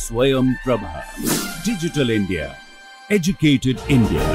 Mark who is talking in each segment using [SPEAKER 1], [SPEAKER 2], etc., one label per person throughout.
[SPEAKER 1] Swayam Prabha. Digital India. Educated India.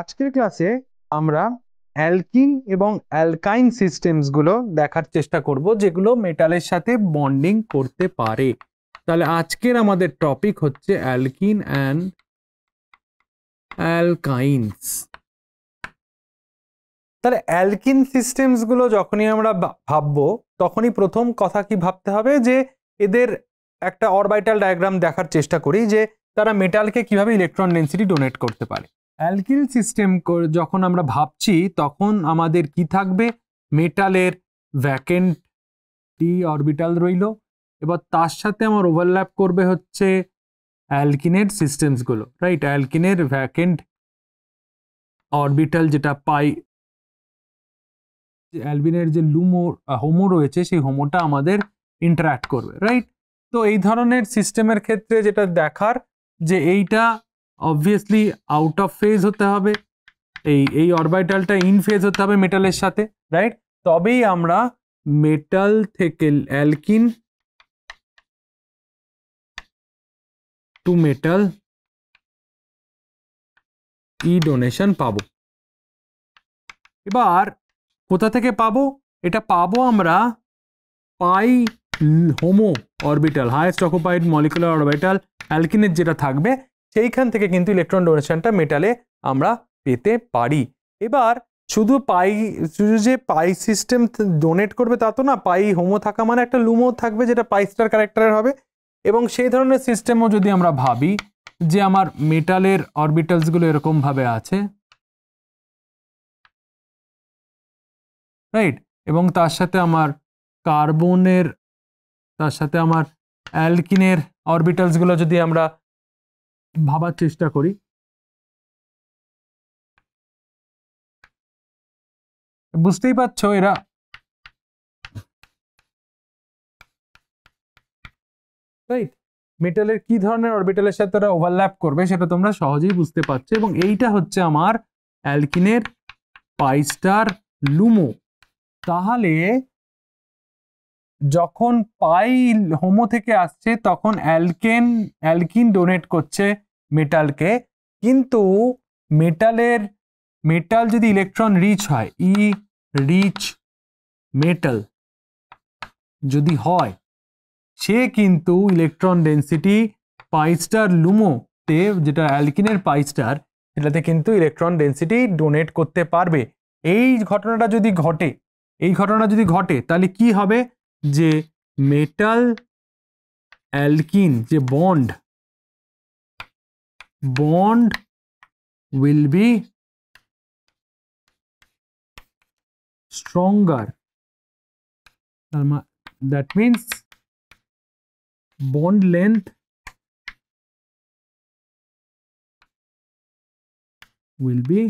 [SPEAKER 2] আজকের ক্লাসে আমরা অ্যালকিন এবং অ্যালকাইন সিস্টেমস গুলো দেখার চেষ্টা করব যেগুলো মেটালের সাথে বন্ডিং করতে পারে। তাহলে আজকের আমাদের টপিক হচ্ছে অ্যালকিন অ্যান্ড অ্যালকাইনস। তাহলে অ্যালকিন সিস্টেমস গুলো যখনই আমরা ভাববো তখনই প্রথম কথা কি ভাবতে হবে যে এদের একটা অরবিটাল ডায়াগ্রাম দেখার চেষ্টা করি যে তারা মেটালকে কিভাবে ইলেকট্রন ডেনসিটি ডোনেট করতে পারে। অ্যালকিল সিস্টেম যখন আমরা ভাবছি তখন আমাদের কি থাকবে, মেটালের ভ্যাকেন্ট ডি অরবিটাল রইল, এবার তার সাথে আমার ওভারল্যাপ করবে হচ্ছে অ্যালকিনের সিস্টেমসগুলো, রাইট। অ্যালকিনের ভ্যাকেন্ট অরবিটাল যেটা পাই, অ্যালবিনের যে হোমো রয়েছে সেই হোমোটা আমাদের ইন্টারঅ্যাক্ট করবে, রাইট। তো এই ধরনের সিস্টেমের ক্ষেত্রে যেটা দেখার যে এইটা অবভিয়াসলি আউট অফ ফেজ হতে হবে, এই অরবিটালটা ইন ফেজ হতে হবে মেটালের সাথে, রাইট। তবেই আমরা মেটাল থেকে অ্যালকিন টু মেটাল ই ডোনেশন পাবো। এবার কোথা থেকে পাবো? এটা পাবো আমরা pi HOMO orbital, highest occupied molecular orbital অ্যালকিনের যেটা থাকবে সেইখান থেকে কিন্তু ইলেকট্রন ডোনেশনটা মেটালে আমরা পেতে পারি। এবার শুধু যে পাই সিস্টেম ডোনেট করবে তা তো না, পাই হোমো থাকা মানে একটা লুমো থাকবে যেটা পাই স্টার ক্যারেক্টারের হবে। এবং সেই ধরনের সিস্টেমও যদি আমরা ভাবি যে আমার মেটালের অরবিটালসগুলো এরকম ভাবে আছে, রাইট, এবং তার সাথে আমার কার্বনের, তার সাথে আমার অ্যালকিনের অরবিটালসগুলো যদি আমরা ভাবার চেষ্টা করি, বুঝতেই পারছো এরা রাইট মেটালের কি ধরনের অরবিটালের সাথে ওরা ওভারল্যাপ করবে সেটা তোমরা সহজেই বুঝতে পারছো। এবং এইটা হচ্ছে আমার অ্যালকিনের পাই স্টার লুমো। তাহলে যখন পাই হোমো থেকে আসছে তখন অ্যালকিন ডোনেট করছে মেটালকে, কিন্তু মেটাল যদি ইলেকট্রন রিচ হয়, ই রিচ মেটাল যদি হয়, সে কিন্তু ইলেকট্রন ডেনসিটি পাই স্টার লুমোতে, যেটা অ্যালকিনের পাই স্টার, সেটাতে কিন্তু ইলেকট্রন ডেনসিটি ডোনেট করতে পারবে। এই ঘটনাটা যদি ঘটে তাহলে কি হবে, যে মেটাল অ্যালকিন যে bond will be stronger. That means bond length will be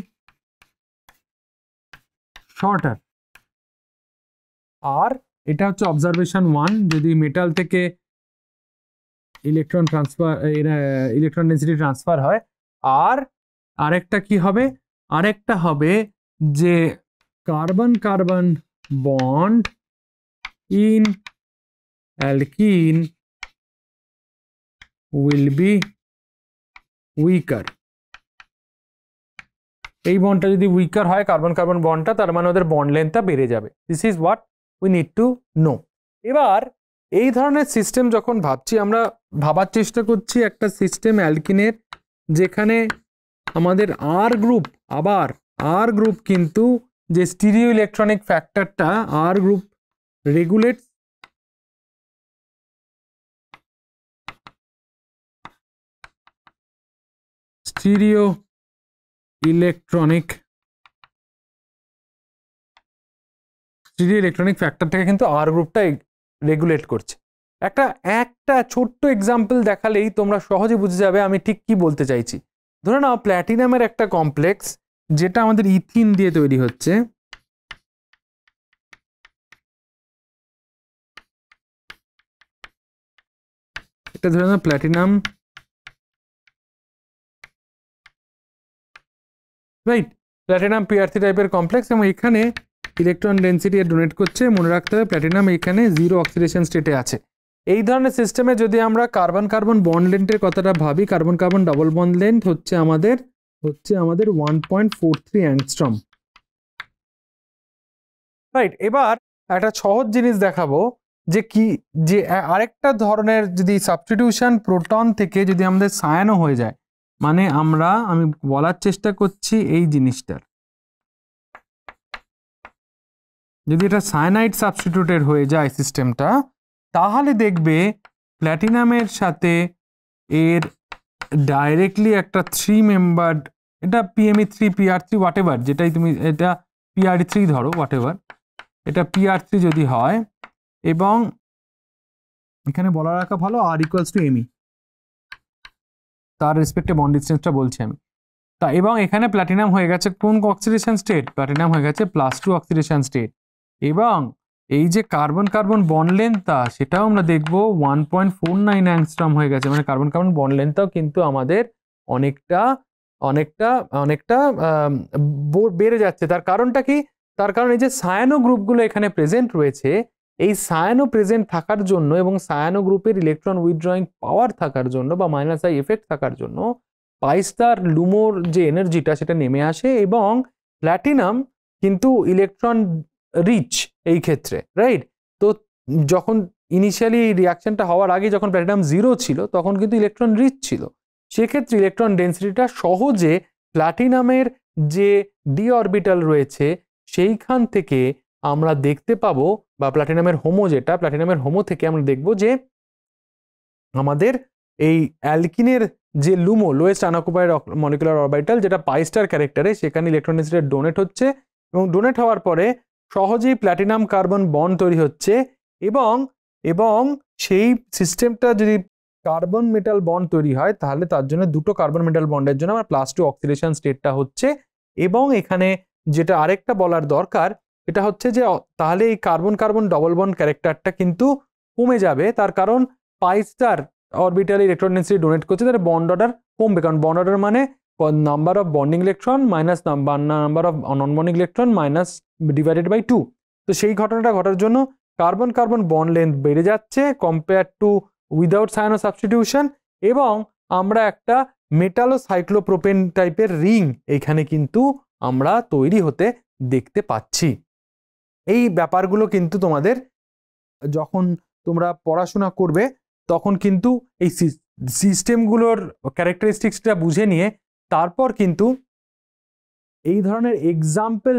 [SPEAKER 2] shorter. আর এটা হচ্ছে অবজারভেশন 1। যদি মেটাল থেকে ইলেকট্রন ডেনসিটি ট্রান্সফার হয়, আর আরেকটা কি হবে, আরেকটা হবে যে carbon carbon bond in alkyne will be weaker. এই বন্ডটা যদি উইকার হয় কার্বন কার্বন বন্ডটা, তার মানে ওদের বন্ড লেন্থটা বেড়ে যাবে। This is what we need to know. এবার এই ধরনের সিস্টেম যখন ভাবছি, আমরা ভাবার চেষ্টা করছি একটা সিস্টেম অ্যালকিনের যেখানে আমাদের আর গ্রুপ কিন্তু যে স্টিরিও ইলেকট্রনিক ফ্যাক্টরটা R group regulates stereo electronic 3D electronic ফ্যাক্টরটাকে কিন্তু আর গ্রুপটা রেগুলেট করছে। একটা ছোট্ট এক্সাম্পল দেখালেই তোমরা সহজে বুঝে যাবে আমি ঠিক কি বলতে চাইছি। ধরে নাও প্ল্যাটিনামের একটা কমপ্লেক্স যেটা আমাদের ইথিন দিয়ে তৈরি হচ্ছে, এটা ধরে নাও প্ল্যাটিনাম, রাইট, প্ল্যাটিনাম PR3 টাইপের কমপ্লেক্স, এবং এখানে ইলেকট্রন ডেন্সিটি ডোনেট করছে। মনে রাখতে হবে প্ল্যাটিনাম এখানে 0 অক্সিডেশন স্টেটে আছে। এই ধরনের সিস্টেমে যদি আমরা কার্বন কার্বন বন্ড লেন্থের কথাটা ভাবি, carbon carbon double bond length হচ্ছে আমাদের 1.43 অ্যাংস্ট্রম, রাইট। এবার একটা সহজ জিনিস দেখাবো যে আরেকটা ধরনের যদি সাবস্টিটিউশন প্রোটন থেকে যদি আমাদের সায়ানো হয়ে যায়, মানে আমি বলার চেষ্টা করছি এই জিনিসটার, যদি এটা সায়ানাইড সাবস্টিটিউটেড হয়ে যায় সিস্টেমটা, তাহলে দেখবে প্ল্যাটিনামের সাথে এর ডাইরেক্টলি একটা 3 মেম্বার্ড, এটা PME3 PR3 হোয়াটএভার, যেটাই তুমি এটা PR3 ধরো হোয়াটএভার, এটা PR3 যদি হয়, এবং এখানে বলা রাখা ভালো R=ME, তার রেসপেক্টে বন্ড ডিসটেন্সটা বলছি আমি। তা এবং এখানে প্ল্যাটিনাম হয়ে গেছে কোন অক্সিডেশন স্টেট? প্ল্যাটিনাম হয়ে গেছে +2 অক্সিডেশন স্টেট। এবং এই যে কার্বন কার্বন বন্ড লেন্থটা, সেটাও আমরা দেখবো 1.49 অ্যাংস্ট্রম হয়ে গেছে, মানে কার্বন কার্বন বন্ড লেন্থটাও কিন্তু আমাদের অনেকটা অনেকটা অনেকটা বেড়ে যাচ্ছে। তার কারণটা কি? তার কারণ এই যে সায়ানো গ্রুপগুলো এখানে প্রেজেন্ট রয়েছে, এই সায়ানো প্রেজেন্ট থাকার জন্য এবং সায়ানো গ্রুপের ইলেকট্রন উইথড্রয়িং পাওয়ার থাকার জন্য বা -I এফেক্ট থাকার জন্য পাইস্টার লুমোর যে এনার্জিটা সেটা নেমে আসে, এবং প্ল্যাটিনাম কিন্তু ইলেকট্রন রিচ এই ক্ষেত্রে, রাইট। তো যখন ইনিশিয়ালি এই রিয়াকশনটা হওয়ার আগে যখন প্ল্যাটিনাম 0 ছিল, তখন কিন্তু ইলেকট্রন রিচ ছিল। সেক্ষেত্রে ইলেকট্রন ডেন্সিটিটা সহজে প্ল্যাটিনামের যে ডি অরবিটাল রয়েছে সেইখান থেকে আমরা দেখতে পাবো, বা প্ল্যাটিনামের হোমো, যেটা প্ল্যাটিনামের হোমো থেকে আমরা দেখব যে আমাদের এই অ্যালকিনের যে লুমো, লোয়েস্ট আনঅকুপাইড মলিকুলার অরবিটাল, যেটা পাইস্টার ক্যারেক্টারে, সেখানে ইলেকট্রন ডেন্সিটি ডোনেট হচ্ছে, এবং ডোনেট হওয়ার পরে সহজেই প্ল্যাটিনাম কার্বন বন্ড তৈরি হচ্ছে, এবং সেই সিস্টেমটা যদি কার্বন মেটাল বন্ড তৈরি হয়, তাহলে তার জন্য দুটো কার্বন মেটাল বন্ডের জন্য আমার +2 অক্সিডেশন স্টেটটা হচ্ছে। এবং এখানে যেটা আরেকটা বলার দরকার, এটা হচ্ছে যে তাহলে এই কার্বন কার্বন ডবল বন্ড ক্যারেক্টারটা কিন্তু কমে যাবে, তার কারণ pi star orbital electron density donate করছে, তাহলে বন্ড অর্ডার কমবে, কারণ বন্ড অর্ডার মানে number of bonding electron minus number of non bonding electron minus divided by 2। তো সেই ঘটনাটা ঘটার জন্য কার্বন কার্বন বন্ড লেন্থ বেড়ে যাচ্ছে compare to without cyano substitution, এবং আমরা একটা মেটালো সাইক্লোপ্রোপেন টাইপের রিং এখানে কিন্তু আমরা তৈরি হতে দেখতে পাচ্ছি। এই ব্যাপারগুলো কিন্তু তোমাদের যখন তোমরা পড়াশোনা করবে তখন কিন্তু এই সিস্টেমগুলোর ক্যারেক্টারিস্টিক্সটা বুঝে নিয়ে তারপর কিন্তু এই ধরনের এক্সাম্পল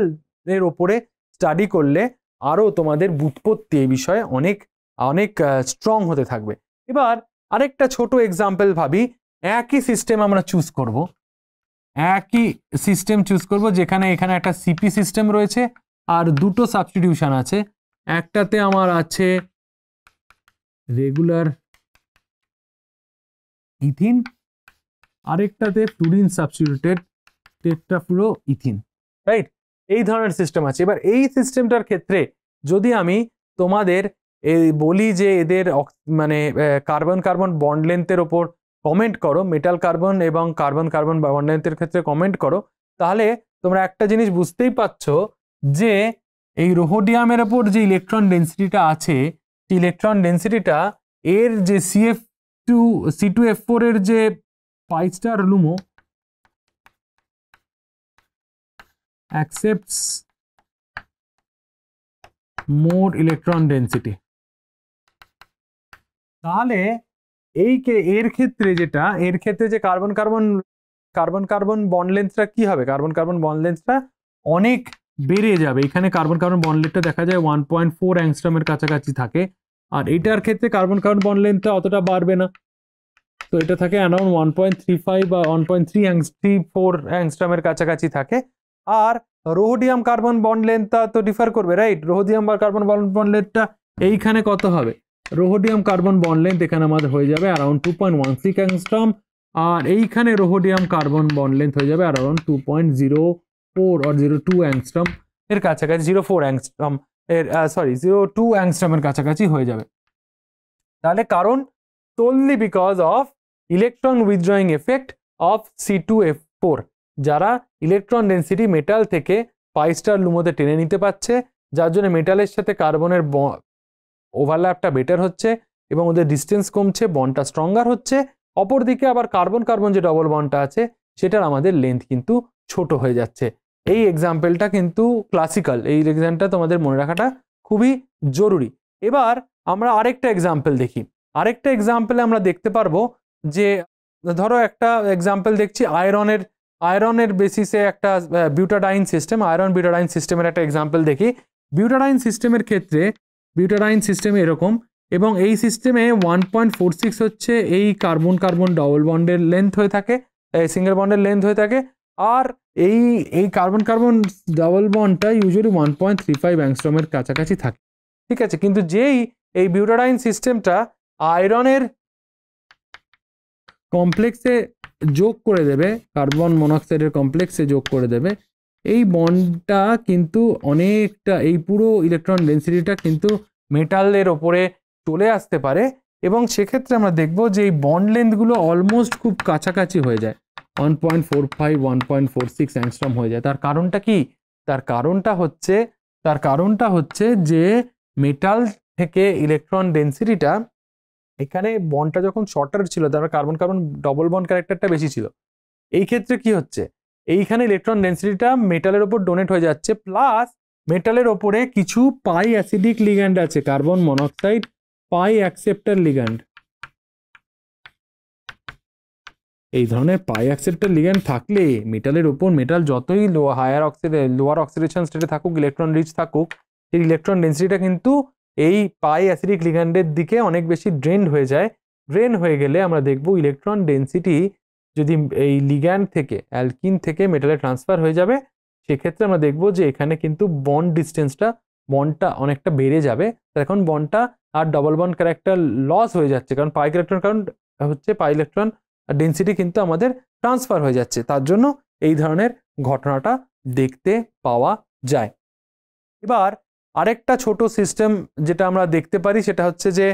[SPEAKER 2] এর ওপরে স্টাডি করলে আরও তোমাদের বুৎপত্তি এই বিষয়ে অনেক অনেক স্ট্রং হতে থাকবে। এবার আরেকটা ছোট এক্সাম্পল ভাবি, একই সিস্টেম আমরা চুজ করব, যেখানে এখানে একটা সিপি সিস্টেম রয়েছে আর দুটো সাবস্টিটিউশন আছে। একটাতে আমার আছে রেগুলার ইথিন, আরেকটাতে fluorine substituted tetrafluoro ethene, right. এই ধরনের সিস্টেম আছে। এবার এই সিস্টেমটার ক্ষেত্রে যদি আমি তোমাদের বলি যে এদের মানে কার্বন কার্বন বন্ড লেন্থের ওপর কমেন্ট করো, মেটাল কার্বন এবং কার্বন কার্বন বন্ড লেন্থের ক্ষেত্রে কমেন্ট করো, তাহলে তোমরা একটা জিনিস বুঝতেই পারছো যে এই রোহোডিয়ামের ওপর যে ইলেকট্রন ডেন্সিটিটা আছে, সেই ইলেকট্রন ডেন্সিটিটা এর যে C2F4 এর যে পাইস্টার লুমো accepts more electron density, তাহলে এর ক্ষেত্রে যে কার্বন কার্বন বন্ড লেন্থটা কি হবে? কার্বন কার্বন বন্ড লেন্থটা অনেক বেড়ে যাবে। এখানে কার্বন কার্বন বন্ড লেন্থটা দেখা যায় 1.4 অ্যাংস্ট্রমের কাছাকাছি থাকে, আর এটার ক্ষেত্রে কার্বন কার্বন বন্ড লেন্থটা অতটা বাড়বে না, তো এটা থাকে অ্যারাউন্ড 1.35 বা 1.34 অ্যাংস্ট্রমের কাছাকাছি থাকে। আর রোহোডিয়াম কার্বন বন্ড লেন্থটা তো ডিফার করবে, রাইট? রোহোডিয়াম বা কার্বন বন্ড লেন্থটা এইখানে কত হবে? রোহোডিয়াম কার্বন বন্ড লেন্থ এখানে আমাদের হয়ে যাবে অ্যারাউন্ড 2.16 অ্যাংস্ট্রম, আর এইখানে রোহোডিয়াম কার্বন বন্ড লেন্থ হয়ে যাবে অ্যারাউন্ড 2.04 or 02 অ্যাংস্ট্রম এর কাছাকাছি, 04 অ্যাংস্ট্রম এর 02 অ্যাংস্ট্রমের কাছাকাছি হয়ে যাবে। তাহলে কারণ solely because of electron withdrawing effect of C2F4, যারা ইলেকট্রন ডেন্সিটি মেটাল থেকে পাই স্টার লুমোতে টেনে নিতে পারছে, যার জন্য মেটালের সাথে কার্বনের ওভারল্যাপটা বেটার হচ্ছে এবং ওদের ডিস্টেন্স কমছে, বন্ডটা স্ট্রঙ্গার হচ্ছে। অপরদিকে আবার কার্বন কার্বন যে ডবল বন্ডটা আছে সেটার আমাদের লেন্থ কিন্তু ছোট হয়ে যাচ্ছে। এই এক্সাম্পলটা কিন্তু ক্লাসিক্যাল, এই এক্সাম্পলটা তোমাদের মনে রাখাটা খুবই জরুরি। এবার আমরা আরেকটা এক্সাম্পল দেখি। আরেকটা এক্সাম্পলে আমরা দেখতে পারবো যে ধরো একটা এক্সাম্পল দেখছি আয়রনের বেসিসে একটা বিউটাডাইন সিস্টেম, আয়রন বিউটাডাইন সিস্টেমের একটা এক্সাম্পল দেখি। বিউটাডাইন সিস্টেমের ক্ষেত্রে বিউটাডাইন সিস্টেমে এরকম, এবং এই সিস্টেমে 1.46 হচ্ছে এই কার্বন কার্বন ডবল বন্ডের লেন্থ হয়ে থাকে, সিঙ্গেল বন্ডের লেন্থ হয়ে থাকে, আর এই কার্বন কার্বন ডবল বন্ডটা ইউজুয়ালি 1.35 অ্যাংস্ট্রমের কাছাকাছি থাকে, ঠিক আছে? কিন্তু যেই এই বিউটাডাইন সিস্টেমটা আয়রনের কমপ্লেক্সে যোগ করে দেবে, কার্বন মনোক্সাইডের কমপ্লেক্সে যোগ করে দেবে, এই বন্ডটা কিন্তু অনেকটা, এই পুরো ইলেকট্রন ডেন্সিটিটা কিন্তু মেটালের ওপরে চলে আসতে পারে, এবং সেক্ষেত্রে আমরা দেখব যে এই বন্ড লেন্থগুলো অলমোস্ট খুব কাছাকাছি হয়ে যায়, 1.45 1.46 অ্যাংস্ট্রম হয়ে যায়। তার কারণটা কি? তার কারণটা হচ্ছে যে মেটাল থেকে ইলেকট্রন ডেন্সিটিটা, এখানে বন্ডটা যখন শর্টার ছিল তার কার্বন কার্বন ডবল বন্ড ক্যারেক্টারটা বেশি ছিল, এই ক্ষেত্রে কি হচ্ছে, এইখানে ইলেকট্রন ডেন্সিটিটা মেটালের ওপর ডোনেট হয়ে যাচ্ছে, প্লাস মেটালের ওপরে কিছু পাই অ্যাসিডিক লিগ্যান্ড আছে, কার্বন মনোক্সাইড পাই অ্যাকসেপ্টার লিগ্যান্ড। এই ধরনের পাই অ্যাকসেপ্টার লিগ্যান্ড থাকলে মেটালের ওপর, মেটাল যতই লোয়ার অক্সিডেশন স্টেটে থাকুক, ইলেকট্রন রিচ থাকুক, এই ইলেকট্রন ডেন্সিটিটা কিন্তু এই পাই অ্যাসিডিক লিগ্যান্ডের দিকে অনেক বেশি ড্রেন্ড হয়ে যায়। ড্রেন হয়ে গেলে আমরা দেখব ইলেকট্রন ডেন্সিটি যদি এই লিগ্যান্ড থেকে, অ্যালকিন থেকে মেটালে ট্রান্সফার হয়ে যাবে, সেক্ষেত্রে আমরা দেখব যে এখানে কিন্তু বন্ড ডিস্টেন্সটা, বন্ডটা অনেকটা বেড়ে যাবে। এখন বন্ডটা আর ডবল বন্ড ক্যারেক্টার লস হয়ে যাচ্ছে, কারণ পাই ইলেকট্রন, কারণ হচ্ছে পাই ইলেকট্রন ডেন্সিটি কিন্তু আমাদের ট্রান্সফার হয়ে যাচ্ছে, তার জন্য এই ধরনের ঘটনাটা দেখতে পাওয়া যায়। এবার আরেকটা ছোট সিস্টেম যেটা আমরা দেখতে পারি সেটা হচ্ছে যে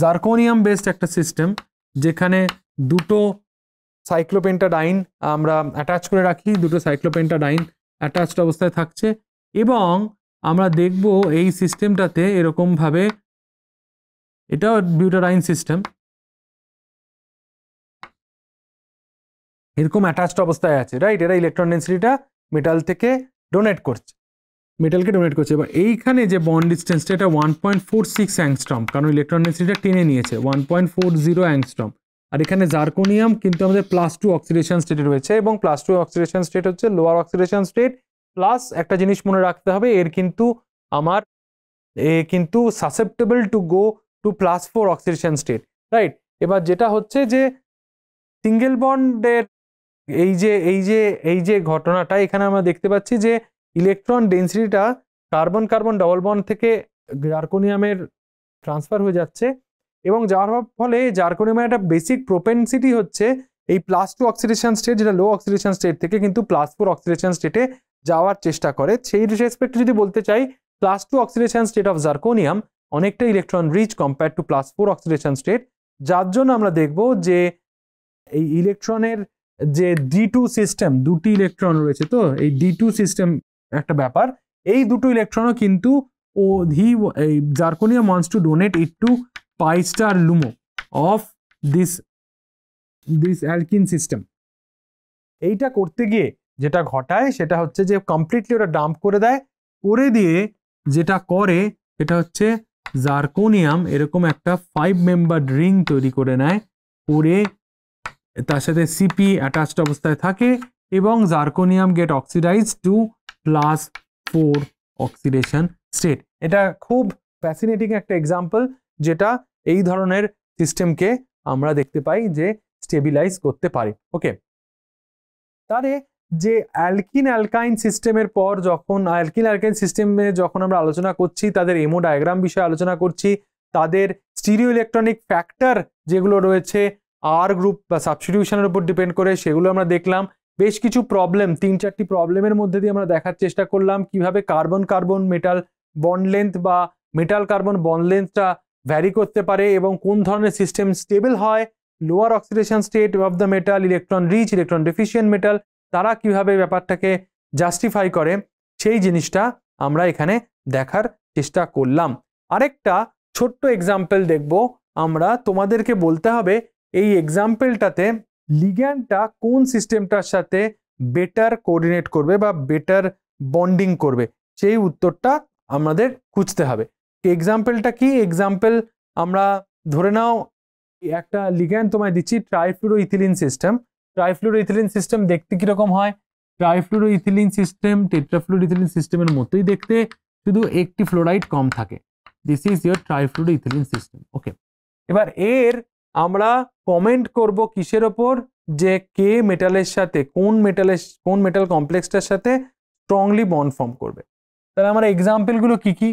[SPEAKER 2] জার্কোনিয়াম বেসড একটা সিস্টেম, যেখানে দুটো সাইক্লোপেন্টাডাইন আমরা অ্যাটাচ করে রাখি, দুটো সাইক্লোপেন্টাডাইন অ্যাটাচড অবস্থায় থাকছে, এবং আমরা দেখব এই সিস্টেমটাতে এরকমভাবে, এটা বিউটাডাইন সিস্টেম, এরকম অ্যাটাচড অবস্থায় আছে, রাইট? এরা ইলেকট্রন ডেন্সিটিটা মেটাল থেকে ডোনেট করছে, মেটালকে ডোনেট করছে। এবার এইখানে যে বন্ড ডিস্টেন্সটা, এটা 1.46 অ্যাংস্ট্রম, কারণ ইলেকট্রন ডেন্সিটিটা টেনে নিয়েছে 1.40 অ্যাংস্ট্রম। আর এখানে জার্কোনিয়াম কিন্তু আমাদের +2 অক্সিডেশন স্টেটে রয়েছে, এবং +2 অক্সিডেশন স্টেট হচ্ছে লোয়ার অক্সিডেশন স্টেট, প্লাস একটা জিনিস মনে রাখতে হবে, এর কিন্তু কিন্তু susceptible to go to +4 oxidation state, right? এবার যেটা হচ্ছে যে সিঙ্গেল বন্ডের এই যে ঘটনাটা এখানে আমরা দেখতে পাচ্ছি যে ইলেকট্রন ডেন্সিটিটা কার্বন কার্বন ডবল বন্ড থেকে জার্কোনিয়ামের ট্রান্সফার হয়ে যাচ্ছে, এবং যার ফলে জার্কোনিয়ামের একটা বেসিক প্রোপেন্সিটি হচ্ছে এই +2 অক্সিডেশন স্টেট, যেটা লো অক্সিডেশন স্টেট থেকে কিন্তু +4 অক্সিডেশন স্টেটে যাওয়ার চেষ্টা করে। সেই রেসপেক্টে যদি বলতে চাই, +2 অক্সিডেশন স্টেট অফ জার্কোনিয়াম অনেকটা electron rich compare to +4 oxidation state, যার জন্য আমরা দেখব যে এই ইলেকট্রনের যে D2 সিস্টেম, দুটি ইলেকট্রন রয়েছে, তো এই D2 সিস্টেম একটা ব্যাপার, এই দুটো ইলেকট্রনও কিন্তু এই zirconium wants to donate it to pi star LUMO of this alkene system. এইটা করতে গিয়ে যেটা ঘটায় সেটা হচ্ছে যে কমপ্লিটলি ওটা ডাম্প করে দেয়, করে দিয়ে যেটা করে এটা হচ্ছে জার্কোনিয়াম এরকম একটা 5 মেম্বার রিং তৈরি করে নেয়, করে তার সাথে সিপি অ্যাটাচড অবস্থায় থাকে, এবং zirconium get oxidize to +4 oxidation state. এটা খুব ফ্যাসিনেটিং একটা এক্সাম্পল, যেটা এই ধরনের সিস্টেমকে আমরা দেখতে পাই যে স্টেবিলাইজ করতে পারে। ওকে, তাহলে যে অ্যালকিন অ্যালকাইন সিস্টেমের পর যখন অ্যালকিন অ্যালকাইন সিস্টেমে যখন আমরা আলোচনা করছি, তাদের এমো ডায়াগ্রাম বিষয়ে আলোচনা করছি, তাদের স্টিরিও ইলেকট্রনিক ফ্যাক্টর যেগুলো রয়েছে আর গ্রুপ বা সাবস্টিটিউশনের উপর ডিপেন্ড করে, সেগুলো আমরা দেখলাম। বেশ কিছু প্রবলেম, 3-4টি প্রবলেমের মধ্যে দিয়ে আমরা দেখার চেষ্টা করলাম কিভাবে carbon carbon metal bond length বা মেটাল কার্বন বন্ড লেন্থটা ভ্যারি করতে পারে এবং কোন ধরনের সিস্টেম স্টেবল হয়, lower oxidation state of the metal, electron rich, electron deficient metal, তারা কিভাবে ব্যাপারটাকে জাস্টিফাই করে, সেই জিনিসটা আমরা এখানে দেখার চেষ্টা করলাম। আরেকটা ছোট্ট এক্সাম্পল দেখব আমরা। তোমাদেরকে বলতে হবে এই এক্সাম্পলটাতে লিগ্যান্ডটা কোন সিস্টেমটার সাথে বেটার কোঅর্ডিনেট করবে বা বেটার বন্ডিং করবে, সেই উত্তরটা আমাদের খুঁজতে হবে। এক্সাম্পলটা কি? এক্সাম্পল আমরা ধরে নাও একটা লিগ্যান্ড তোমায় দিচ্ছি, ট্রাইফ্লুরোইথিলিন সিস্টেম। ট্রাইফ্লুরোইথিলিন সিস্টেম দেখতে কিরকম হয়? ট্রাইফ্লুরোইথিলিন সিস্টেম টেট্রাফ্লুরোইথিলিন সিস্টেমের মতোই দেখতে, শুধু একটি ফ্লোরাইড কম থাকে। This is your trifluoroethylene system. Okay, এবার এর আমরা কমেন্ট করব কিসের ওপর? যে কে মেটালের সাথে কোন মেটাল কমপ্লেক্সটার সাথে স্ট্রংলি বন্ড ফর্ম করবে। তাহলে আমরা এক্সাম্পলগুলো কি কি?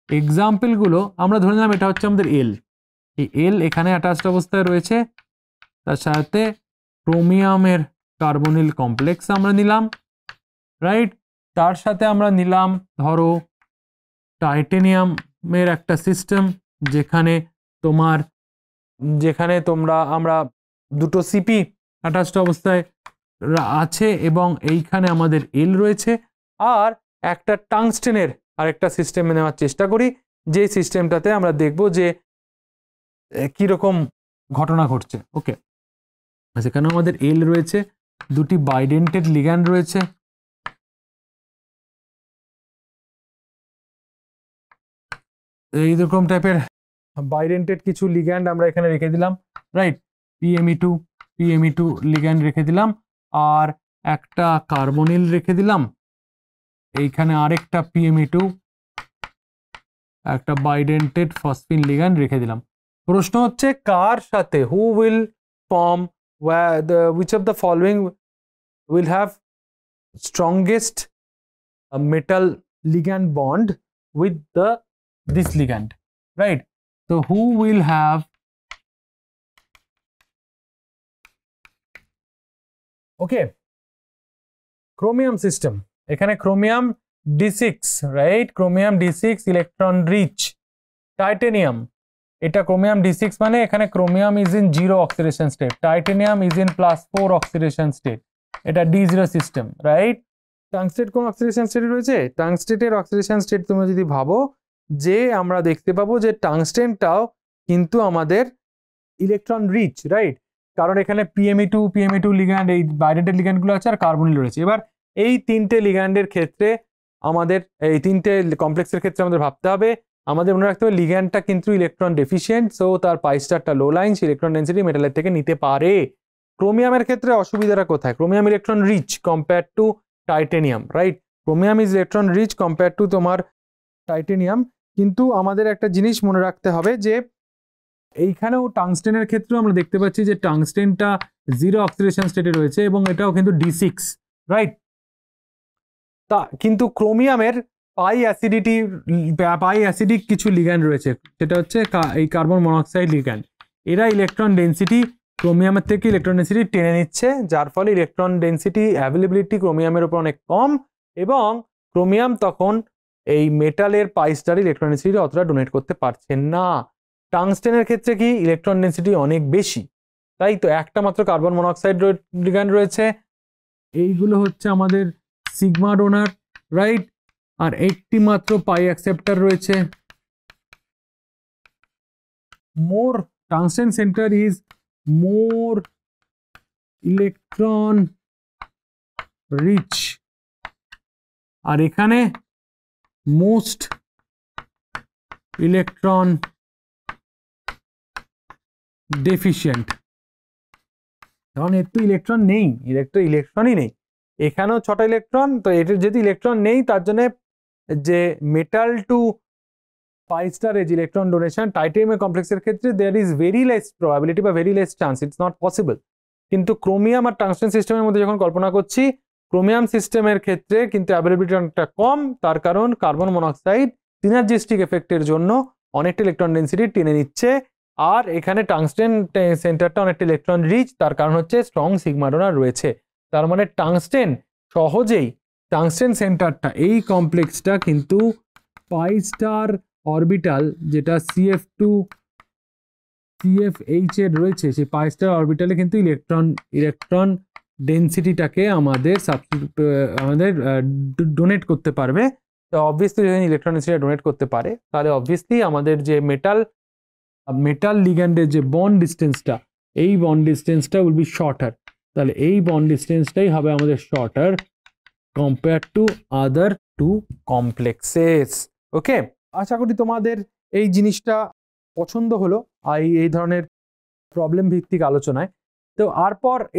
[SPEAKER 2] এক্সাম্পলগুলো আমরা ধরে নিলাম এটা হচ্ছে আমাদের এল। এই এল এখানে অ্যাটাচড অবস্থায় রয়েছে, তার সাথে ক্রোমিয়ামের কার্বনিল কমপ্লেক্স আমরা নিলাম, রাইট? তার সাথে আমরা নিলাম ধরো টাইটেনিয়ামের একটা সিস্টেম, যেখানে আমরা দুটো সিপি অ্যাটাচড অবস্থায় আছে এবং এইখানে আমাদের এল রয়েছে। আর একটা টাংস্টেনের আরেকটা সিস্টেম নেওয়ার চেষ্টা করি, যে সিস্টেমটাতে আমরা দেখব যে কিরকম ঘটনা ঘটছে। ওকে, সেখানে আমাদের এল রয়েছে, দুটি বাইডেন্টেড লিগ্যান্ড রয়েছে, এইরকম টাইপের বাইডেন্টেড কিছু লিগ্যান্ড আমরা এখানে রেখে দিলাম, রাইট? PME2 লিগ্যান্ড রেখে দিলাম, আর একটা কার্বনিল রেখে দিলাম, এইখানে আরেকটা PME2, একটা বাইডেন্টেড ফসফিন লিগ্যান্ড রেখে দিলাম। প্রশ্ন হচ্ছে কার সাথে, who will form which of the following will have strongest metal ligand bond with this ligand, right? So who will have, okay, chromium system, এখানে chromium D6, right? chromium D6 electron rich, titanium, এটা chromium D6 মানে এখানে chromium is in 0 oxidation state, titanium is in +4 oxidation state, এটা D0 system, right? টাংস্টেট কোন oxidation স্টেটে রয়েছে? টাংস্টেটের oxidation state তুমি যদি ভাবো, যে আমরা দেখতে পাবো যে টাংস্টেনটাও কিন্তু আমাদের ইলেকট্রন রিচ, রাইট? কারণ এখানে PME2 লিগ্যান্ড, এই বাইডেন্টেড লিগ্যান্ডগুলো আছে, আর কার্বনিল রয়েছে। এবার এই তিনটে লিগ্যান্ডের ক্ষেত্রে আমাদের, এই তিনটে কমপ্লেক্সের ক্ষেত্রে আমাদের ভাবতে হবে, আমাদের মনে রাখতে হবে লিগ্যান্ডটা কিন্তু ইলেকট্রন ডেফিশিয়েন্ট, সো তার পাই স্টারটা লো লাইন, ইলেকট্রন ডেন্সিটি মেটালের থেকে নিতে পারে। ক্রোমিয়ামের ক্ষেত্রে অসুবিধাটা কোথায়? Chromium electron rich compare to titanium, right? Chromium is electron rich compare to তোমার টাইটেনিয়াম। কিন্তু আমাদের একটা জিনিস মনে রাখতে হবে যে এইখানেও টাংস্টেনের ক্ষেত্রেও আমরা দেখতে পাচ্ছি যে টাংস্টেনটা 0 অক্সিডেশন স্টেটে রয়েছে এবং এটাও কিন্তু D6, রাইট? তা কিন্তু ক্রোমিয়ামের পাই অ্যাসিডিক কিছু লিগ্যান্ড রয়েছে, সেটা হচ্ছে এই কার্বন মনোক্সাইড লিগ্যান্ড। এরা ইলেকট্রন ডেন্সিটি ক্রোমিয়ামের থেকে ইলেকট্রন ডেন্সিটি টেনে নিচ্ছে, যার ফলে ইলেকট্রন ডেন্সিটি অ্যাভেলেবিলিটি ক্রোমিয়ামের উপর অনেক কম, এবং ক্রোমিয়াম তখন এই মেটালের পাই স্টার ইলেকট্রন ডেন্সিটি অতটা ডোনেট করতে পারছে না। টাংস্টেনের ক্ষেত্রে কি ইলেকট্রন ডেন্সিটি অনেক বেশি, তাই তো একটা মাত্র কার্বন মনোক্সাইড লিগ্যান্ড রয়েছে, এইগুলো হচ্ছে আমাদের সিগমা ডোনার, রাইট? আর একটি মাত্র পাই অ্যাকসেপ্টার রয়েছে। More tungsten centre is more electron rich, আর এখানে মোস্ট ইলেকট্রন ডেফিশিয়েন্ট, কারণ এর তো ইলেকট্রন নেই, ইলেকট্রনই নেই, এখানেও 6টা ইলেকট্রন, তো এটার যদি ইলেকট্রন নেই তার জন্য যে metal to pi star as electron donation titanium কমপ্লেক্সের ক্ষেত্রে there is very less probability বা very less chance, it's not possible. কিন্তু ক্রোমিয়াম আর টাংস্টেন সিস্টেমের মধ্যে যখন কল্পনা করছি, ক্রোমিয়াম সিস্টেমের ক্ষেত্রে কিন্তু অ্যাভেলেবিলিটি অনেকটা কম, তার কারণ কার্বন মনোক্সাইড সিনার্জিস্টিক এফেক্টের জন্য অনেকটা ইলেকট্রন ডেন্সিটি টেনে নিচ্ছে। আর এখানে টাংস্টেন সেন্টারটা অনেকটা ইলেকট্রন রিচ, তার কারণ হচ্ছে স্ট্রং সিগমা ডোনার রয়েছে। তার মানে টাংস্টেন সহজেই, টাংস্টেন সেন্টারটা এই কমপ্লেক্সটা কিন্তু পাই স্টার অরবিটাল যেটা CF2 CFH এর রয়েছে, সেই পাই স্টার অরবিটালে কিন্তু ইলেকট্রন ডেন্সিটিটাকে আমাদের ডোনেট করতে পারবে। তো অবভিয়াসলি যখন ইলেকট্রন ডেন্সিটি ডোনেট করতে পারে, তাহলে অবভিয়াসলি আমাদের যে মেটাল লিগ্যান্ডের যে বন্ড ডিস্টেন্সটা, এই বন্ড ডিস্টেন্সটা উইল বি শর্টার। তাহলে এই বন্ড ডিস্টেন্সটাই হবে আমাদের shorter compare to other two complexes. Okay, আশা করি তোমাদের এই জিনিসটা পছন্দ হলো এই ধরনের প্রবলেম ভিত্তিক আলোচনায়। তো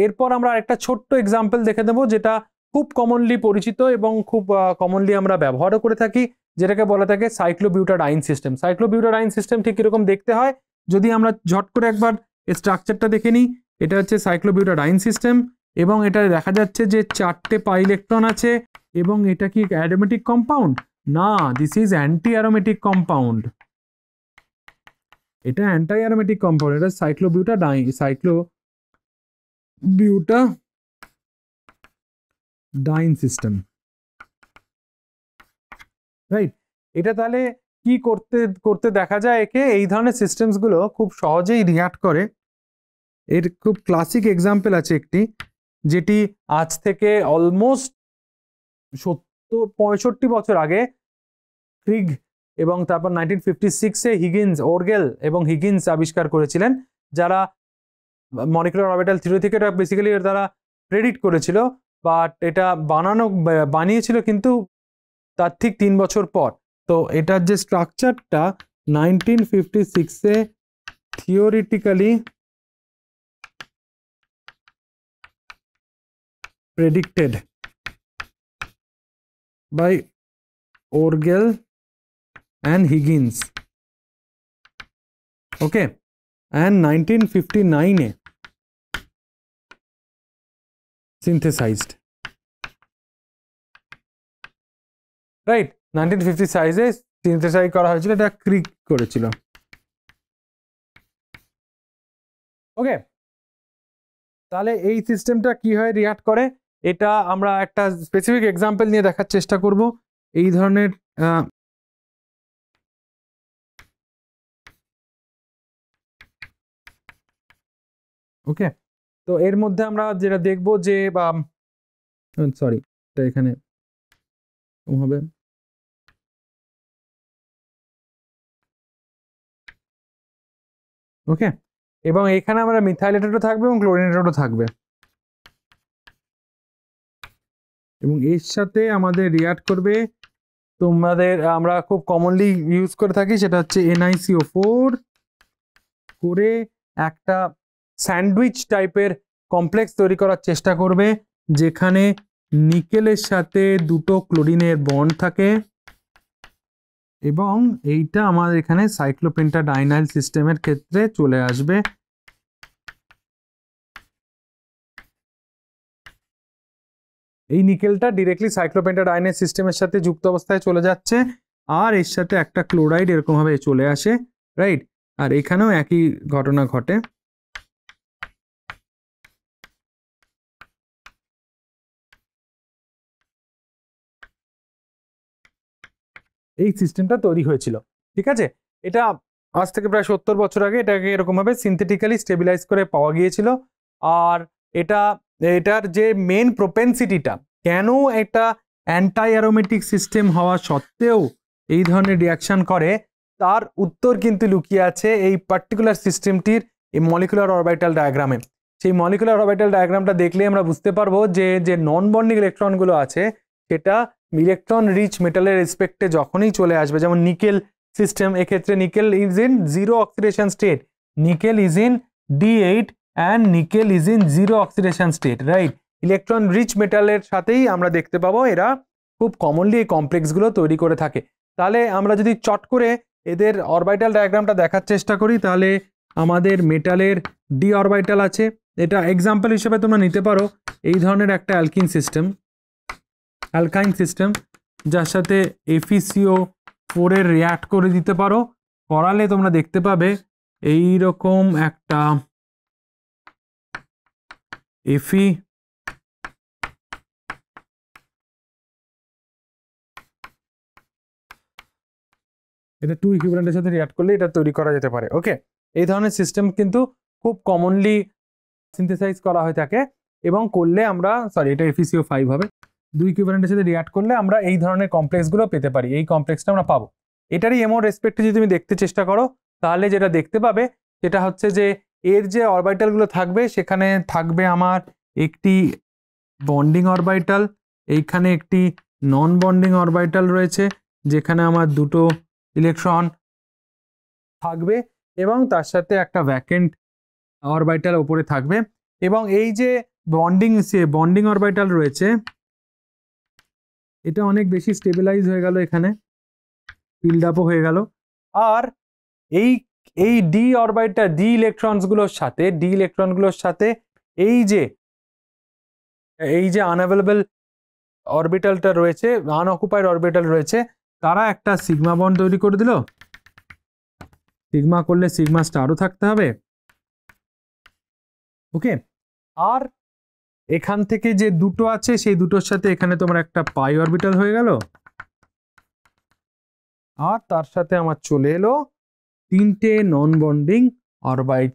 [SPEAKER 2] এরপর আমরা একটা ছোট্ট এক্সাম্পল দেখে দেবো, যেটা খুব কমনলি পরিচিত এবং খুব কমনলি আমরা ব্যবহারও করে থাকি, যেটাকে বলা থাকে সাইক্লোবিউটাডাইন সিস্টেম। সাইক্লোবিউটাডাইন সিস্টেম ঠিক এরকম দেখতে হয়। যদি আমরা ঝট করে একবার স্ট্রাকচারটা দেখে নিই, এটা হচ্ছে সাইক্লোবিউটাডাইন সিস্টেম এবং এটা দেখা যাচ্ছে যে 4টে পাই ইলেকট্রন আছে। এবং এটা কি অ্যারোমেটিক কম্পাউন্ড? না, this is anti aromatic compound. এটা অ্যান্টি অ্যারোমেটিক কম্পাউন্ড, এটা সাইক্লোবিউটাডাইন সিস্টেম, রাইট। এটা তাহলে কি করতে দেখা যায় একে, এই ধরনের সিস্টেমসগুলো খুব সহজেই রিঅ্যাক্ট করে। এর খুব ক্লাসিক এক্সাম্পল আছে একটি, যেটি আজ থেকে অলমোস্ট 65 বছর আগে ক্রিগ এবং তারপর 1956-এ ওরগেল এবং হিগিন্স আবিষ্কার করেছিলেন, যারা মলিকুলার অরবিটাল থিওরি থেকে এটা বেসিক্যালি তারা প্রেডিক্ট করেছিল, বাট এটা বানিয়েছিল কিন্তু তার ঠিক 3 বছর পর। তো এটার যে স্ট্রাকচারটা 1956-এ theoretically predicted by Orgel and Higgins, okay, and 1959 synthesized, right, 1956 synthesize করা হয়েছিল, এটা ক্রিক করেছিল। ওকে, তাহলে এই সিস্টেমটা কি হয় রিঅ্যাক্ট করে, এটা আমরা একটা স্পেসিফিক এক্সাম্পল নিয়ে দেখার চেষ্টা করব। এই ধরনের ওকে, তো এর মধ্যে আমরা যেটা দেখব যে সরি, এটা এখানে হবে, ওকে, এবং এখানে আমরা মিথাইলেটেডও থাকবে এবং ক্লোরিনেটেডও থাকবে, এবং এর সাথে আমাদের রিঅ্যাক্ট করবে আমরা খুব কমনলি ইউজ করে থাকি, সেটা হচ্ছে NiCO4 করে একটা স্যান্ডউইচ টাইপের কমপ্লেক্স তৈরি করার চেষ্টা করবে, যেখানে নিকেলের সাথে দুটো ক্লোরিনের বন্ড থাকে, এবং এইটা আমাদের এখানে সাইক্লোপেন্টাডাইনাইল সিস্টেমের ক্ষেত্রে চলে আসবে। এই নিকেলটা ডিরেক্টলি সাইক্লোপেন্টাডাইনাইল সিস্টেমের সাথে যুক্ত অবস্থায় চলে যাচ্ছে, আর এর সাথে একটা ক্লোরাইড এরকম ভাবে চলে আসে, রাইট। আর এখানেও একই ঘটনা ঘটে। এই সিস্টেমটা তৈরি হয়েছিল, ঠিক আছে। এটা আজ থেকে প্রায় 70 বছর আগে এটাকে এরকম ভাবে সিনথেটিক্যালি স্টেবিলাইজ করে পাওয়া গিয়েছিল। আর এটার যে মেন প্রোপেন্সিটিটা, কেন এটা অ্যান্টি অ্যারোমেটিক সিস্টেম হওয়া সত্ত্বেও এই ধরনের রিয়াকশন করে, তার উত্তর কিন্তু লুকিয়ে আছে এই পার্টিকুলার সিস্টেমটির এই মলিকুলার অরবিটাল ডায়াগ্রামে। সেই মলিকুলার অরবিটাল ডায়াগ্রামটা দেখলে আমরা বুঝতে পারবো যে নন বন্ডিং ইলেকট্রনগুলো আছে, সেটা ইলেকট্রন রিচ মেটালের রেসপেক্টে যখনই চলে আসবে, যেমন নিকেল সিস্টেম, এক্ষেত্রে nickel is in zero oxidation state, nickel is in D8 and nickel is in zero oxidation state, right. Electron rich মেটালের সাথেই আমরা দেখতে পাবো এরা খুব কমনলি এই কমপ্লেক্সগুলো তৈরি করে থাকে। তাহলে আমরা যদি চট করে এদের অরবিটাল ডায়াগ্রামটা দেখার চেষ্টা করি, তাহলে আমাদের মেটালের ডি অরবিটাল আছে, এটা এক্সাম্পল হিসেবে তোমরা নিতে পারো এই ধরনের একটা অ্যালকিন সিস্টেম, অ্যালকাইন সিস্টেম, যার সাথে FeCO4 এর রিঅ্যাক্ট করে দিতে পারো, করালে তোমরা দেখতে পাবে এই রকম একটা Fe এটা 2 ইকুইভ্যালেন্টের সাথে রিঅ্যাক্ট করলে এটা তৈরি করা যেতে পারে। ওকে, এই ধরনের সিস্টেম কিন্তু খুব কমনলি সিনথেসাইজ করা হয়ে থাকে এবং করলে আমরা এটা FeCO5 হবে, 2 ইকুইভ্যালেন্টের সাথে রিঅ্যাক্ট করলে আমরা এই ধরনের কমপ্লেক্সগুলো পেতে পারি, এই কমপ্লেক্সটা আমরা পাবো। এটারই এমন রেসপেক্টে যদি তুমি দেখতে চেষ্টা করো তাহলে যেটা দেখতে পাবে সেটা হচ্ছে যে এর যে অরবিটালগুলো থাকবে সেখানে থাকবে আমার একটি বন্ডিং অরবিটাল, এইখানে একটি নন বন্ডিং অরবিটাল রয়েছে যেখানে আমার দুটো ইলেকট্রন থাকবে এবং তার সাথে একটা ভ্যাকেন্ট অরবিটাল উপরে থাকবে। এবং এই যে বন্ডিং অরবিটাল রয়েছে এটা অনেক বেশি স্টেবিলাইজ হয়ে গেল, এখানে ফিল্ড আপও হয়ে গেল। আর এই ডি ইলেকট্রনগুলোর সাথে এই যে আনঅ্যাভেলেবল অরবিটালটা রয়েছে, আনঅকুপাইড অরবিটাল রয়েছে, তারা একটা সিগমা বন্ড তৈরি করে দিল। সিগমা করলে সিগমা স্টারও থাকতে হবে। ওকে, আর এখান থেকে যে দুটো আছে সেই দুটোর সাথে এখানে তোমার একটা পাই অরবিটাল হয়ে গেল, আর তার সাথে আমার চলে এলো তিনটে নন বন্ডিং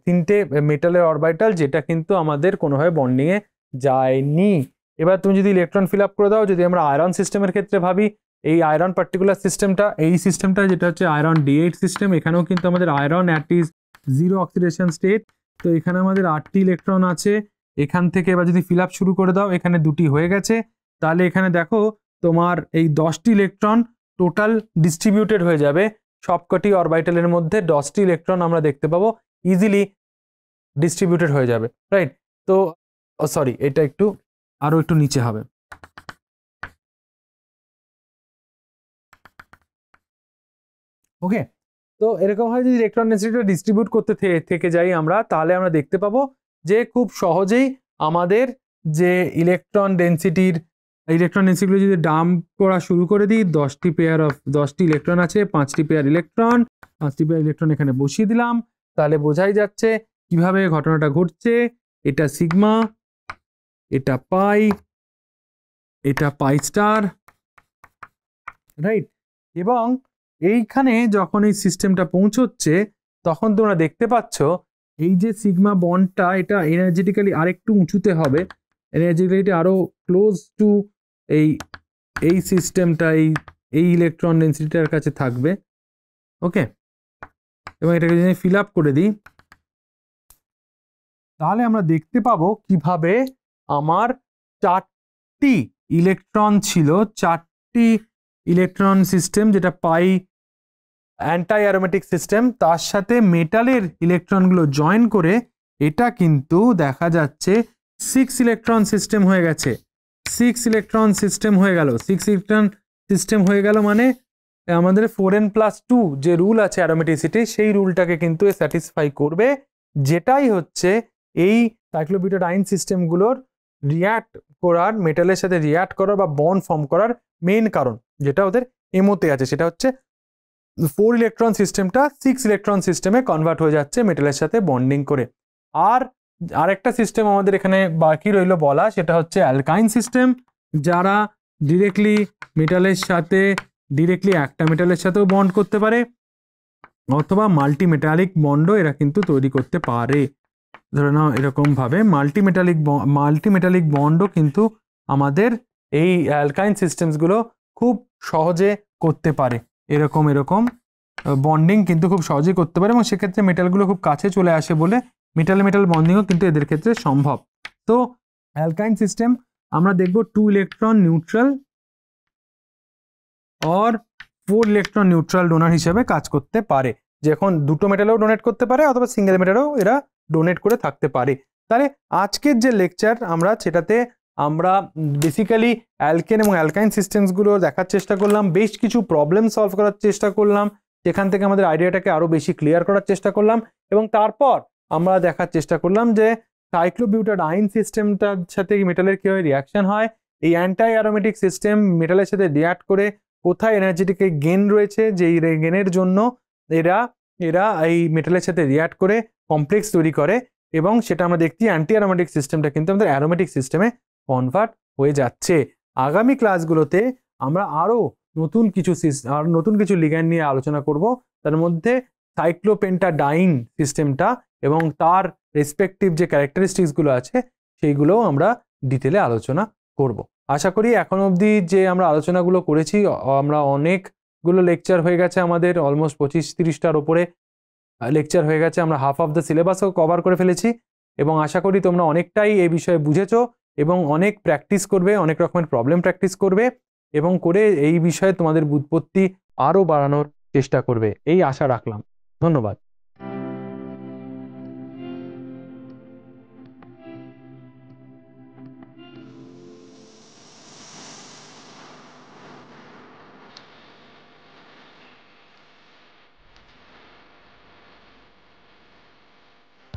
[SPEAKER 2] তিনটে মেটালের অরবিটাল, যেটা কিন্তু আমাদের কোনোভাবে বন্ডিং এ যায়নি। এবার তুমি যদি ইলেকট্রন ফিল আপ করে দাও, যদি আমরা আয়রন সিস্টেমের ক্ষেত্রে ভাবি, এই আয়রন পার্টিকুলার সিস্টেমটা, এই সিস্টেমটা যেটা হচ্ছে আয়রন D8 সিস্টেম, এখানেও কিন্তু আমাদের iron at is 0 oxidation state. তো এখানে আমাদের 8টি ইলেকট্রন আছে, এখান থেকে এবার যদি ফিল আপ শুরু করে দাও, এখানে 2টি হয়ে গেছে, তাহলে এখানে দেখো তোমার এই 10টি ইলেকট্রন টোটাল ডিস্ট্রিবিউটেড হয়ে যাবে সবকটি অরবিটালের মধ্যে। 10টি ইলেকট্রন আমরা দেখতে পাবো ইজিলি ডিস্ট্রিবিউটেড হয়ে যাবে, রাইট? তো এটা আরো একটু নিচে হবে। ওকে, তো এরকম হয় যদি ইলেকট্রন ডেন্সিটিটা ডিস্ট্রিবিউট করতে থেকে যাই আমরা, তাহলে আমরা দেখতে পাবো যে খুব সহজেই আমাদের যে ইলেকট্রন ডেন্সিটিগুলো যদি ডাম্প করা শুরু করে দিই, 10টি ইলেকট্রন আছে, 5টি পেয়ার ইলেকট্রন এখানে বসিয়ে দিলাম, তাহলে বোঝাই যাচ্ছে কিভাবে ঘটনাটা ঘটছে। এটা সিগমা, এটা পাই স্টার, রাইট? এবং এইখানে যখন এই সিস্টেমটা পৌঁছচ্ছে তখন তোমরা দেখতে পাচ্ছ এই যে সিগমা বন্ডটা, এটা এনার্জেটিক্যালি আরেকটু উঁচুতে হবে, এনার্জেটিক্যালি আরো ক্লোজ টু এই সিস্টেমটা এই ইলেকট্রন ডেন্সিটিটার কাছে থাকবে। ওকে, এবং এটাকে যদি ফিল আপ করে দিই তাহলে আমরা দেখতে পাবো কিভাবে আমার 4টি ইলেকট্রন ছিল, 4টি ইলেকট্রন সিস্টেম, যেটা পাই অ্যান্টি অ্যারোমেটিক সিস্টেম, তার সাথে মেটালের ইলেকট্রনগুলো জয়েন করে এটা কিন্তু দেখা যাচ্ছে 6 ইলেকট্রন সিস্টেম হয়ে গেছে। 6 ইলেকট্রন সিস্টেম হয়ে গেল, 6 ইলেকট্রন সিস্টেম হয়ে গেল মানে আমাদের 4n+2 যে রুল আছে অ্যারোমেটিসিটি, সেই রুলটাকে কিন্তু স্যাটিসফাই করবে, যেটাই হচ্ছে এই সাইক্লোবিউটাডাইন সিস্টেমগুলোর রিঅ্যাক্ট করার, মেটালের সাথে রিঅ্যাক্ট করার বা বন্ড ফর্ম করার মেইন কারণ, যেটা ওদের এমোতে আছে, সেটা হচ্ছে 4 ইলেকট্রন সিস্টেমটা 6 ইলেকট্রন সিস্টেমে কনভার্ট হয়ে যাচ্ছে মেটালের সাথে বন্ডিং করে। আর আরেকটা সিস্টেম আমাদের এখানে বাকি রইলো বলা, সেটা হচ্ছে অ্যালকাইন সিস্টেম, যারা ডিরেক্টলি একটা মেটালের সাথেও বন্ড করতে পারে অথবা মাল্টিমেটালিক বন্ডও এরা কিন্তু তৈরি করতে পারে। ধরে নাও এরকম ভাবে মাল্টিমেটালিক বন্ডও কিন্তু আমাদের এই অ্যালকাইন সিস্টেমসগুলো খুব সহজে করতে পারে। এরকম বন্ডিং কিন্তু খুব সহজেই করতে পারে, এবং সেক্ষেত্রে মেটালগুলো খুব কাছে চলে আসে বলে মেটাল বন্ডিংও কিন্তু এদের ক্ষেত্রে সম্ভব। তো অ্যালকাইন সিস্টেম আমরা দেখব 2 ইলেকট্রন নিউট্রাল और 4 ইলেকট্রন নিউট্রাল ডোনার হিসেবে কাজ করতে পারে, যখন দুটো মেটালেও ডোনেট করতে পারে অথবা সিঙ্গেল মেটালেও এরা ডোনেট করে থাকতে পারে। তাহলে আজকের যে লেকচার সেটাতে আমরা বেসিক্যালি অ্যালকেন এবং অ্যালকাইন সিস্টেমসগুলো দেখার চেষ্টা করলাম, বেশ কিছু প্রবলেম সলভ করার চেষ্টা করলাম, সেখান থেকে আমাদের আইডিয়াটাকে আরো বেশি ক্লিয়ার করার চেষ্টা করলাম, এবং তারপর আমরা দেখার চেষ্টা করলাম যে সাইক্লোবিউটাডাইন সিস্টেমটার সাথে মেটালের কিভাবে রিয়াকশন হয়, এই অ্যান্টি অ্যারোমেটিক সিস্টেম মেটালের সাথে রিঅ্যাক্ট করে কোথায় এনার্জেটিক গেন রয়েছে, যেই গেনের জন্য এরা এরা এই মেটালের সাথে রিঅ্যাক্ট করে কমপ্লেক্স তৈরি করে, এবং সেটা আমরা দেখছি অ্যান্টি অ্যারোমেটিক সিস্টেমটা কিন্তু আমাদের অ্যারোমেটিক সিস্টেমে কনভার্ট হয়ে যাচ্ছে। আগামী ক্লাসগুলোতে আমরা আরও নতুন কিছু লিগ্যান্ড নিয়ে আলোচনা করব, তার মধ্যে সাইক্লোপেন্টাডাইন সিস্টেমটা এবং তার রেসপেক্টিভ যে ক্যারেক্টারিস্টিক্সগুলো আছে সেইগুলোও আমরা ডিটেলে আলোচনা করব। আশা করি এখন অবধি যে আমরা আলোচনাগুলো করেছি, আমরা অনেকগুলো লেকচার হয়ে গেছে, আমাদের অলমোস্ট 25-30টার ওপরে লেকচার হয়ে গেছে, আমরা হাফ অফ দ্য সিলেবাসও কভার করে ফেলেছি, এবং আশা করি তোমরা অনেকটাই এই বিষয়ে বুঝেছো এবং অনেক প্র্যাকটিস করবে, অনেক রকমের প্রবলেম প্র্যাকটিস করবে এবং করে এই বিষয়ে তোমাদের বুৎপত্তি আরও বাড়ানোর চেষ্টা করবে, এই আশা রাখলাম। ধন্যবাদ।